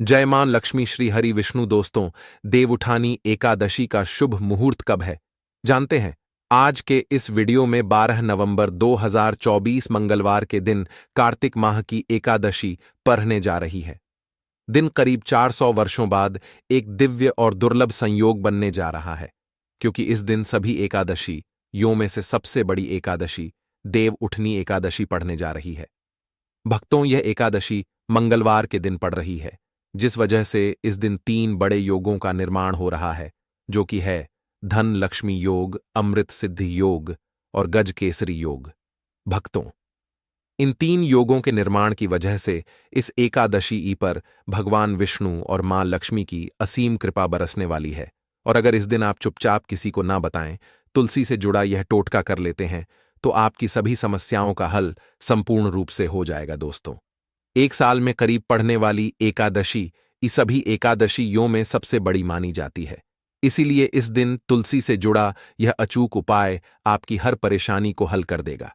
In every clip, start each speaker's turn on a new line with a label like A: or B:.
A: जय मां लक्ष्मी श्री हरि विष्णु। दोस्तों, देवउठानी एकादशी का शुभ मुहूर्त कब है जानते हैं? आज के इस वीडियो में 12 नवंबर 2024 मंगलवार के दिन कार्तिक माह की एकादशी पढ़ने जा रही है। दिन करीब 400 वर्षों बाद एक दिव्य और दुर्लभ संयोग बनने जा रहा है, क्योंकि इस दिन सभी एकादशी यों में से सबसे बड़ी एकादशी देव उठनी एकादशी पढ़ने जा रही है। भक्तों, यह एकादशी मंगलवार के दिन पड़ रही है, जिस वजह से इस दिन 3 बड़े योगों का निर्माण हो रहा है, जो कि है धन लक्ष्मी योग, अमृत सिद्धि योग और गज केसरी योग। भक्तों, इन 3 योगों के निर्माण की वजह से इस एकादशी ई पर भगवान विष्णु और मां लक्ष्मी की असीम कृपा बरसने वाली है। और अगर इस दिन आप चुपचाप किसी को ना बताएं, तुलसी से जुड़ा यह टोटका कर लेते हैं, तो आपकी सभी समस्याओं का हल संपूर्ण रूप से हो जाएगा। दोस्तों, एक साल में करीब पढ़ने वाली एकादशी इस सभी एकादशियों में सबसे बड़ी मानी जाती है। इसीलिए इस दिन तुलसी से जुड़ा यह अचूक उपाय आपकी हर परेशानी को हल कर देगा,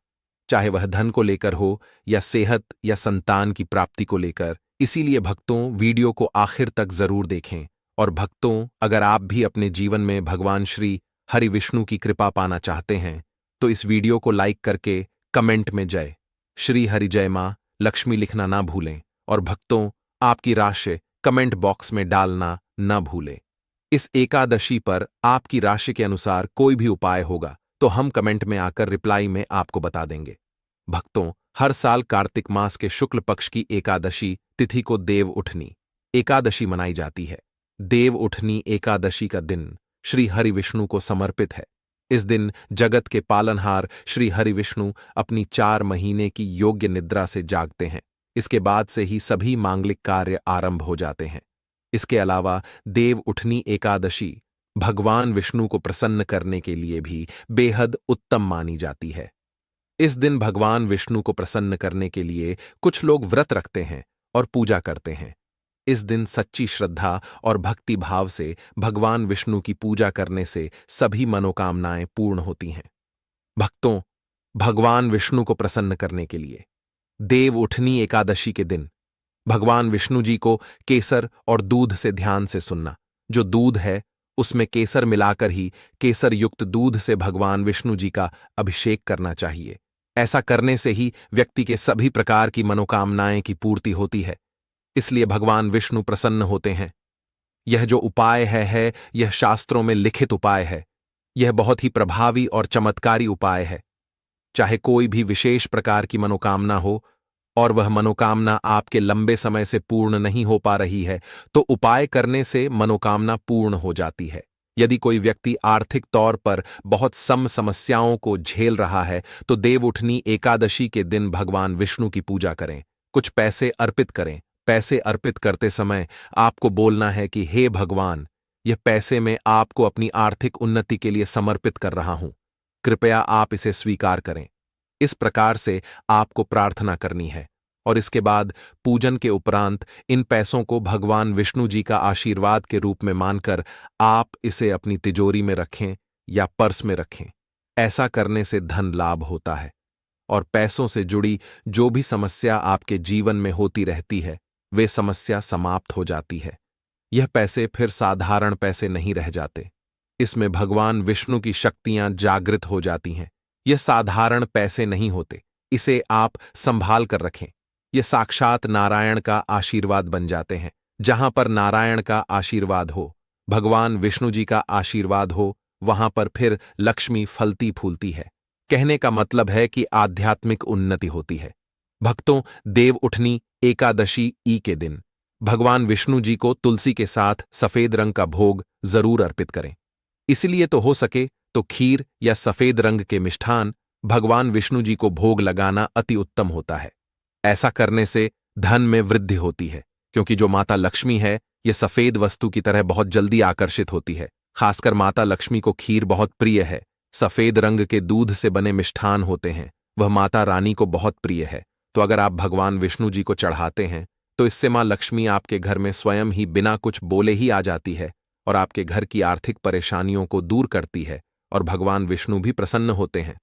A: चाहे वह धन को लेकर हो या सेहत या संतान की प्राप्ति को लेकर। इसीलिए भक्तों, वीडियो को आखिर तक जरूर देखें। और भक्तों, अगर आप भी अपने जीवन में भगवान श्री हरि विष्णु की कृपा पाना चाहते हैं, तो इस वीडियो को लाइक करके कमेंट में जय श्री हरि जय मां लक्ष्मी लिखना ना भूलें। और भक्तों, आपकी राशि कमेंट बॉक्स में डालना ना भूलें। इस एकादशी पर आपकी राशि के अनुसार कोई भी उपाय होगा तो हम कमेंट में आकर रिप्लाई में आपको बता देंगे। भक्तों, हर साल कार्तिक मास के शुक्ल पक्ष की एकादशी तिथि को देव उठनी एकादशी मनाई जाती है। देव उठनी एकादशी का दिन श्री हरि विष्णु को समर्पित है। इस दिन जगत के पालनहार श्री हरि विष्णु अपनी 4 महीने की योग्य निद्रा से जागते हैं। इसके बाद से ही सभी मांगलिक कार्य आरंभ हो जाते हैं। इसके अलावा देव उठनी एकादशी भगवान विष्णु को प्रसन्न करने के लिए भी बेहद उत्तम मानी जाती है। इस दिन भगवान विष्णु को प्रसन्न करने के लिए कुछ लोग व्रत रखते हैं और पूजा करते हैं। इस दिन सच्ची श्रद्धा और भक्ति भाव से भगवान विष्णु की पूजा करने से सभी मनोकामनाएं पूर्ण होती हैं। भक्तों, भगवान विष्णु को प्रसन्न करने के लिए देव उठनी एकादशी के दिन भगवान विष्णु जी को केसर और दूध से ध्यान से सुनना। जो दूध है उसमें केसर मिलाकर ही केसर युक्त दूध से भगवान विष्णु जी का अभिषेक करना चाहिए। ऐसा करने से ही व्यक्ति के सभी प्रकार की मनोकामनाएं की पूर्ति होती है। इसलिए भगवान विष्णु प्रसन्न होते हैं। यह जो उपाय है यह शास्त्रों में लिखित उपाय है। यह बहुत ही प्रभावी और चमत्कारी उपाय है। चाहे कोई भी विशेष प्रकार की मनोकामना हो और वह मनोकामना आपके लंबे समय से पूर्ण नहीं हो पा रही है, तो उपाय करने से मनोकामना पूर्ण हो जाती है। यदि कोई व्यक्ति आर्थिक तौर पर बहुत समस्याओं को झेल रहा है, तो देव उठनी एकादशी के दिन भगवान विष्णु की पूजा करें, कुछ पैसे अर्पित करें। पैसे अर्पित करते समय आपको बोलना है कि हे भगवान, यह पैसे मैं आपको अपनी आर्थिक उन्नति के लिए समर्पित कर रहा हूं, कृपया आप इसे स्वीकार करें। इस प्रकार से आपको प्रार्थना करनी है। और इसके बाद पूजन के उपरांत इन पैसों को भगवान विष्णु जी का आशीर्वाद के रूप में मानकर आप इसे अपनी तिजोरी में रखें या पर्स में रखें। ऐसा करने से धन लाभ होता है और पैसों से जुड़ी जो भी समस्या आपके जीवन में होती रहती है, वे समस्या समाप्त हो जाती है। यह पैसे फिर साधारण पैसे नहीं रह जाते। इसमें भगवान विष्णु की शक्तियां जागृत हो जाती हैं। यह साधारण पैसे नहीं होते, इसे आप संभाल कर रखें। यह साक्षात नारायण का आशीर्वाद बन जाते हैं। जहां पर नारायण का आशीर्वाद हो, भगवान विष्णु जी का आशीर्वाद हो, वहां पर फिर लक्ष्मी फलती फूलती है। कहने का मतलब है कि आध्यात्मिक उन्नति होती है। भक्तों, देव उठनी एकादशी ई के दिन भगवान विष्णु जी को तुलसी के साथ सफेद रंग का भोग जरूर अर्पित करें। इसलिए तो हो सके तो खीर या सफेद रंग के मिष्ठान भगवान विष्णु जी को भोग लगाना अति उत्तम होता है। ऐसा करने से धन में वृद्धि होती है, क्योंकि जो माता लक्ष्मी है, यह सफेद वस्तु की तरह बहुत जल्दी आकर्षित होती है। खासकर माता लक्ष्मी को खीर बहुत प्रिय है। सफेद रंग के दूध से बने मिष्ठान होते हैं, वह माता रानी को बहुत प्रिय है। तो अगर आप भगवान विष्णु जी को चढ़ाते हैं, तो इससे मां लक्ष्मी आपके घर में स्वयं ही बिना कुछ बोले ही आ जाती है और आपके घर की आर्थिक परेशानियों को दूर करती है और भगवान विष्णु भी प्रसन्न होते हैं।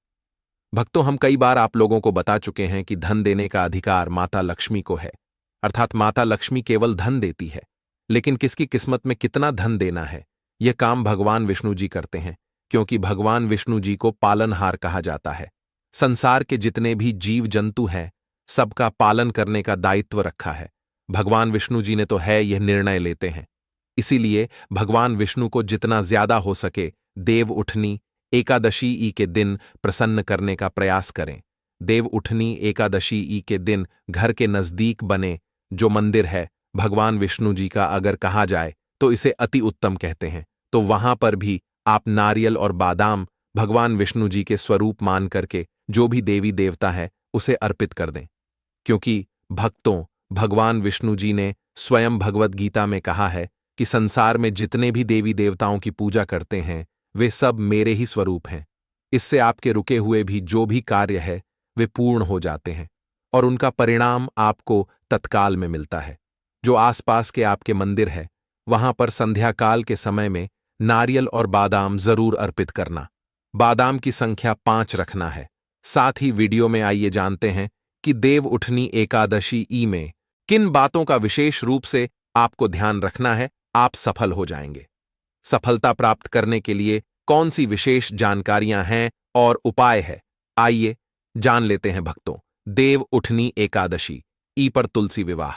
A: भक्तों, हम कई बार आप लोगों को बता चुके हैं कि धन देने का अधिकार माता लक्ष्मी को है। अर्थात माता लक्ष्मी केवल धन देती है, लेकिन किसकी किस्मत में कितना धन देना है, यह काम भगवान विष्णु जी करते हैं, क्योंकि भगवान विष्णु जी को पालनहार कहा जाता है। संसार के जितने भी जीव जंतु हैं, सबका पालन करने का दायित्व रखा है। भगवान विष्णु जी ने तो है यह निर्णय लेते हैं। इसीलिए भगवान विष्णु को जितना ज्यादा हो सके देव उठनी एकादशी ई के दिन प्रसन्न करने का प्रयास करें। देव उठनी एकादशी ई के दिन घर के नजदीक बने जो मंदिर है भगवान विष्णु जी का, अगर कहा जाए तो इसे अति उत्तम कहते हैं, तो वहां पर भी आप नारियल और बादाम भगवान विष्णु जी के स्वरूप मान करके जो भी देवी देवता है उसे अर्पित कर दें। क्योंकि भक्तों, भगवान विष्णु जी ने स्वयं भगवत गीता में कहा है कि संसार में जितने भी देवी देवताओं की पूजा करते हैं वे सब मेरे ही स्वरूप हैं। इससे आपके रुके हुए भी जो भी कार्य है वे पूर्ण हो जाते हैं और उनका परिणाम आपको तत्काल में मिलता है। जो आसपास के आपके मंदिर है वहां पर संध्या काल के समय में नारियल और बादाम जरूर अर्पित करना। बादाम की संख्या 5 रखना है। साथ ही वीडियो में आइए जानते हैं कि देव उठनी एकादशी ई में किन बातों का विशेष रूप से आपको ध्यान रखना है, आप सफल हो जाएंगे। सफलता प्राप्त करने के लिए कौन सी विशेष जानकारियां हैं और उपाय है, आइए जान लेते हैं भक्तों। देव उठनी एकादशी ई पर तुलसी विवाह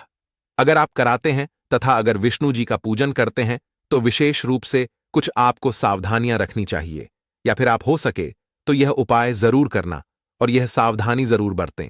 A: अगर आप कराते हैं तथा अगर विष्णु जी का पूजन करते हैं तो विशेष रूप से कुछ आपको सावधानियां रखनी चाहिए, या फिर आप हो सके तो यह उपाय जरूर करना और यह सावधानी जरूर बरतें।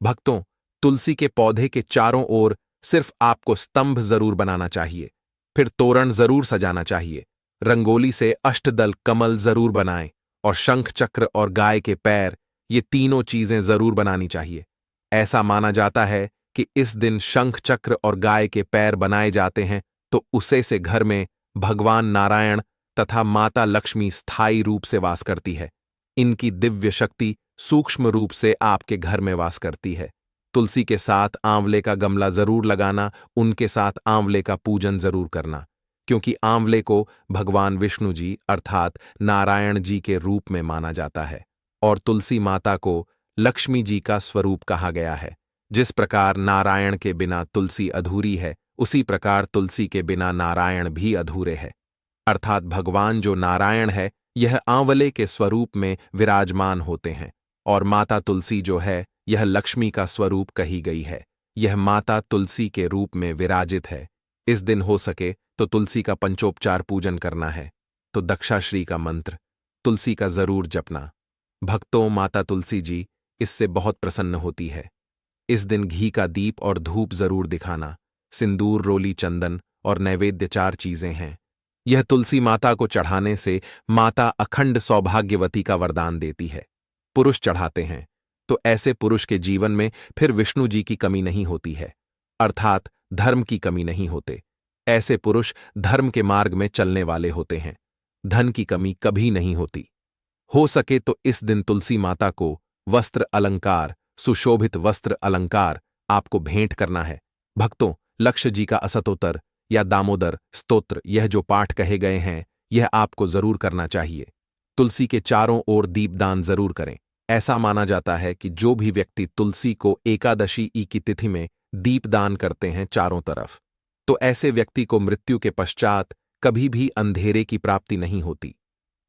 A: भक्तों, तुलसी के पौधे के चारों ओर सिर्फ आपको स्तंभ जरूर बनाना चाहिए, फिर तोरण जरूर सजाना चाहिए, रंगोली से अष्टदल कमल जरूर बनाएं और शंख चक्र और गाय के पैर, ये तीनों चीजें जरूर बनानी चाहिए। ऐसा माना जाता है कि इस दिन शंख चक्र और गाय के पैर बनाए जाते हैं तो उसे से घर में भगवान नारायण तथा माता लक्ष्मी स्थायी रूप से वास करती है। इनकी दिव्य शक्ति सूक्ष्म रूप से आपके घर में वास करती है। तुलसी के साथ आंवले का गमला जरूर लगाना, उनके साथ आंवले का पूजन जरूर करना, क्योंकि आंवले को भगवान विष्णु जी अर्थात नारायण जी के रूप में माना जाता है और तुलसी माता को लक्ष्मी जी का स्वरूप कहा गया है। जिस प्रकार नारायण के बिना तुलसी अधूरी है, उसी प्रकार तुलसी के बिना नारायण भी अधूरे है। अर्थात भगवान जो नारायण है यह आंवले के स्वरूप में विराजमान होते हैं और माता तुलसी जो है यह लक्ष्मी का स्वरूप कही गई है। यह माता तुलसी के रूप में विराजित है। इस दिन हो सके तो तुलसी का पंचोपचार पूजन करना है तो दक्षाश्री का मंत्र तुलसी का जरूर जपना। भक्तों, माता तुलसी जी इससे बहुत प्रसन्न होती है। इस दिन घी का दीप और धूप जरूर दिखाना। सिंदूर, रोली, चंदन और नैवेद्य 4 चीजें हैं। यह तुलसी माता को चढ़ाने से माता अखंड सौभाग्यवती का वरदान देती है। पुरुष चढ़ाते हैं तो ऐसे पुरुष के जीवन में फिर विष्णु जी की कमी नहीं होती है, अर्थात धर्म की कमी नहीं होते। ऐसे पुरुष धर्म के मार्ग में चलने वाले होते हैं। धन की कमी कभी नहीं होती। हो सके तो इस दिन तुलसी माता को वस्त्र अलंकार, सुशोभित वस्त्र अलंकार आपको भेंट करना है। भक्तों, लक्ष्य जी का असतोत्तर या दामोदर स्तोत्र यह जो पाठ कहे गए हैं यह आपको जरूर करना चाहिए। तुलसी के चारों ओर दीपदान जरूर करें। ऐसा माना जाता है कि जो भी व्यक्ति तुलसी को एकादशी ई की तिथि में दीपदान करते हैं चारों तरफ, तो ऐसे व्यक्ति को मृत्यु के पश्चात कभी भी अंधेरे की प्राप्ति नहीं होती।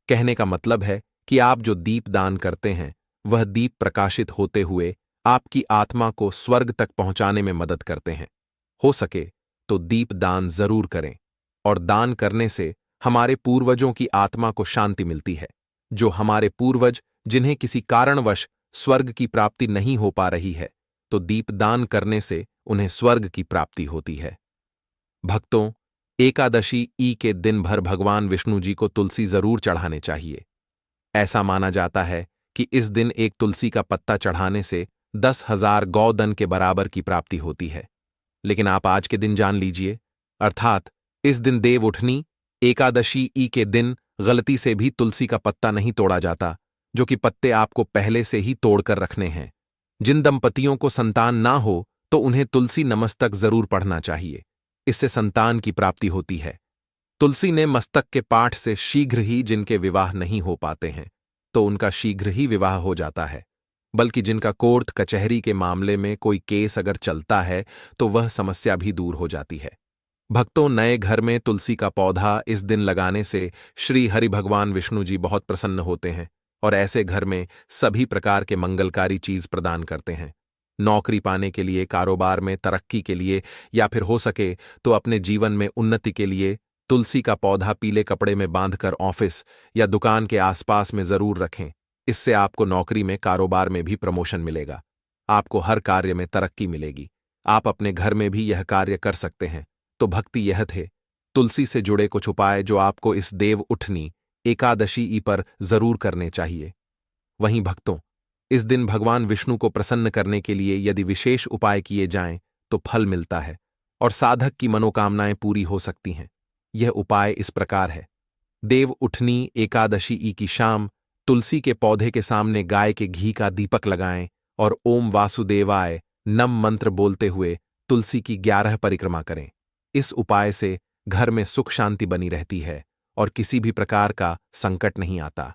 A: कहने का मतलब है कि आप जो दीपदान करते हैं वह दीप प्रकाशित होते हुए आपकी आत्मा को स्वर्ग तक पहुंचाने में मदद करते हैं। हो सके तो दीप दान जरूर करें और दान करने से हमारे पूर्वजों की आत्मा को शांति मिलती है। जो हमारे पूर्वज जिन्हें किसी कारणवश स्वर्ग की प्राप्ति नहीं हो पा रही है, तो दीपदान करने से उन्हें स्वर्ग की प्राप्ति होती है। भक्तों, एकादशी ई के दिन भर भगवान विष्णु जी को तुलसी जरूर चढ़ाने चाहिए। ऐसा माना जाता है कि इस दिन एक तुलसी का पत्ता चढ़ाने से 10,000 गौदन के बराबर की प्राप्ति होती है। लेकिन आप आज के दिन जान लीजिए, अर्थात इस दिन देव उठनी एकादशी ई के दिन गलती से भी तुलसी का पत्ता नहीं तोड़ा जाता, जो कि पत्ते आपको पहले से ही तोड़कर रखने हैं। जिन दंपतियों को संतान ना हो तो उन्हें तुलसी नमस्तक जरूर पढ़ना चाहिए, इससे संतान की प्राप्ति होती है। तुलसी ने मस्तक के पाठ से शीघ्र ही जिनके विवाह नहीं हो पाते हैं तो उनका शीघ्र ही विवाह हो जाता है, बल्कि जिनका कोर्ट कचहरी के मामले में कोई केस अगर चलता है तो वह समस्या भी दूर हो जाती है। भक्तों, नए घर में तुलसी का पौधा इस दिन लगाने से श्री हरि भगवान विष्णु जी बहुत प्रसन्न होते हैं और ऐसे घर में सभी प्रकार के मंगलकारी चीज प्रदान करते हैं। नौकरी पाने के लिए, कारोबार में तरक्की के लिए या फिर हो सके तो अपने जीवन में उन्नति के लिए तुलसी का पौधा पीले कपड़े में बांधकर ऑफिस या दुकान के आसपास में जरूर रखें। इससे आपको नौकरी में, कारोबार में भी प्रमोशन मिलेगा। आपको हर कार्य में तरक्की मिलेगी। आप अपने घर में भी यह कार्य कर सकते हैं। तो भक्ति यह थे तुलसी से जुड़े कुछ उपाय जो आपको इस देव उठनी एकादशी ई पर जरूर करने चाहिए। वहीं भक्तों, इस दिन भगवान विष्णु को प्रसन्न करने के लिए यदि विशेष उपाय किए जाएं तो फल मिलता है और साधक की मनोकामनाएं पूरी हो सकती हैं। यह उपाय इस प्रकार है। देव उठनी एकादशी ई की शाम तुलसी के पौधे के सामने गाय के घी का दीपक लगाएं और ओम वासुदेवाय नम मंत्र बोलते हुए तुलसी की 11 परिक्रमा करें। इस उपाय से घर में सुख शांति बनी रहती है और किसी भी प्रकार का संकट नहीं आता।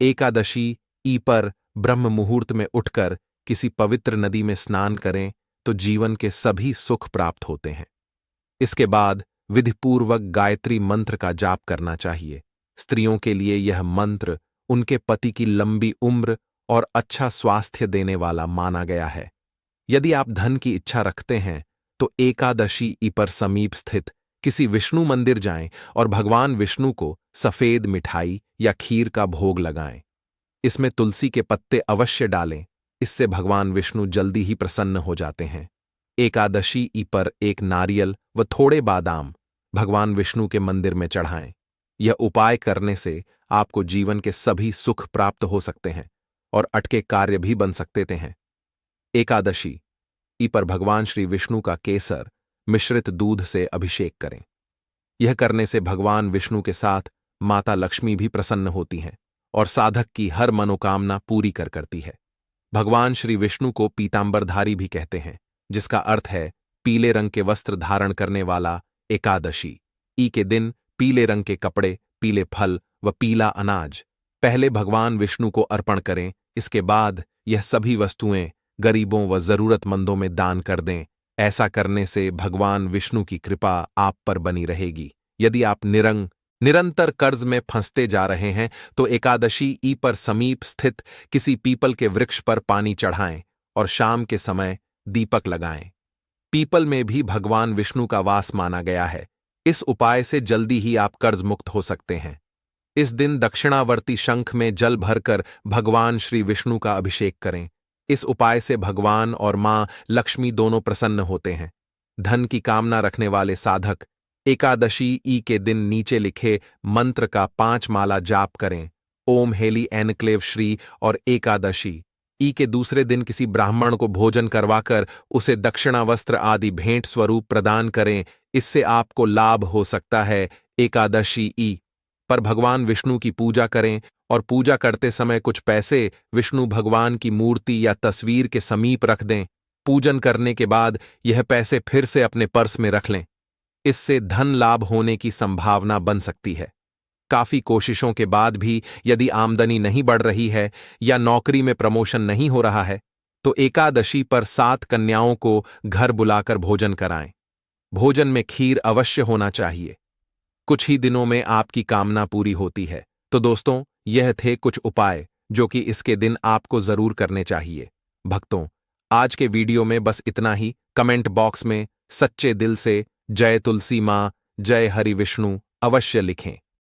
A: एकादशी ई पर ब्रह्म मुहूर्त में उठकर किसी पवित्र नदी में स्नान करें तो जीवन के सभी सुख प्राप्त होते हैं। इसके बाद विधिपूर्वक गायत्री मंत्र का जाप करना चाहिए। स्त्रियों के लिए यह मंत्र उनके पति की लंबी उम्र और अच्छा स्वास्थ्य देने वाला माना गया है। यदि आप धन की इच्छा रखते हैं तो एकादशी ई पर समीप स्थित किसी विष्णु मंदिर जाएं और भगवान विष्णु को सफेद मिठाई या खीर का भोग लगाएं। इसमें तुलसी के पत्ते अवश्य डालें। इससे भगवान विष्णु जल्दी ही प्रसन्न हो जाते हैं। एकादशी ई पर एक नारियल व थोड़े बादाम भगवान विष्णु के मंदिर में चढ़ाएं। यह उपाय करने से आपको जीवन के सभी सुख प्राप्त हो सकते हैं और अटके कार्य भी बन सकते हैं। एकादशी ई पर भगवान श्री विष्णु का केसर मिश्रित दूध से अभिषेक करें। यह करने से भगवान विष्णु के साथ माता लक्ष्मी भी प्रसन्न होती हैं और साधक की हर मनोकामना पूरी करती है। भगवान श्री विष्णु को पीतांबरधारी भी कहते हैं, जिसका अर्थ है पीले रंग के वस्त्र धारण करने वाला। एकादशी ई के दिन पीले रंग के कपड़े, पीले फल व पीला अनाज पहले भगवान विष्णु को अर्पण करें। इसके बाद यह सभी वस्तुएं गरीबों व जरूरतमंदों में दान कर दें। ऐसा करने से भगवान विष्णु की कृपा आप पर बनी रहेगी। यदि आप निरंतर कर्ज में फंसते जा रहे हैं तो एकादशी ई पर समीप स्थित किसी पीपल के वृक्ष पर पानी चढ़ाएं और शाम के समय दीपक लगाएं। पीपल में भी भगवान विष्णु का वास माना गया है। इस उपाय से जल्दी ही आप कर्ज मुक्त हो सकते हैं। इस दिन दक्षिणावर्ती शंख में जल भरकर भगवान श्री विष्णु का अभिषेक करें। इस उपाय से भगवान और मां लक्ष्मी दोनों प्रसन्न होते हैं। धन की कामना रखने वाले साधक एकादशी ई के दिन नीचे लिखे मंत्र का 5 माला जाप करें। ओम हेली एनक्लेव श्री और एकादशी ई के दूसरे दिन किसी ब्राह्मण को भोजन करवाकर उसे दक्षिणा वस्त्र आदि भेंट स्वरूप प्रदान करें। इससे आपको लाभ हो सकता है। एकादशी ई पर भगवान विष्णु की पूजा करें और पूजा करते समय कुछ पैसे विष्णु भगवान की मूर्ति या तस्वीर के समीप रख दें। पूजन करने के बाद यह पैसे फिर से अपने पर्स में रख लें। इससे धन लाभ होने की संभावना बन सकती है। काफी कोशिशों के बाद भी यदि आमदनी नहीं बढ़ रही है या नौकरी में प्रमोशन नहीं हो रहा है तो एकादशी पर 7 कन्याओं को घर बुलाकर भोजन कराएं। भोजन में खीर अवश्य होना चाहिए। कुछ ही दिनों में आपकी कामना पूरी होती है। तो दोस्तों, यह थे कुछ उपाय जो कि इसके दिन आपको जरूर करने चाहिए। भक्तों, आज के वीडियो में बस इतना ही। कमेंट बॉक्स में सच्चे दिल से जय तुलसी मां, जय हरि विष्णु अवश्य लिखें।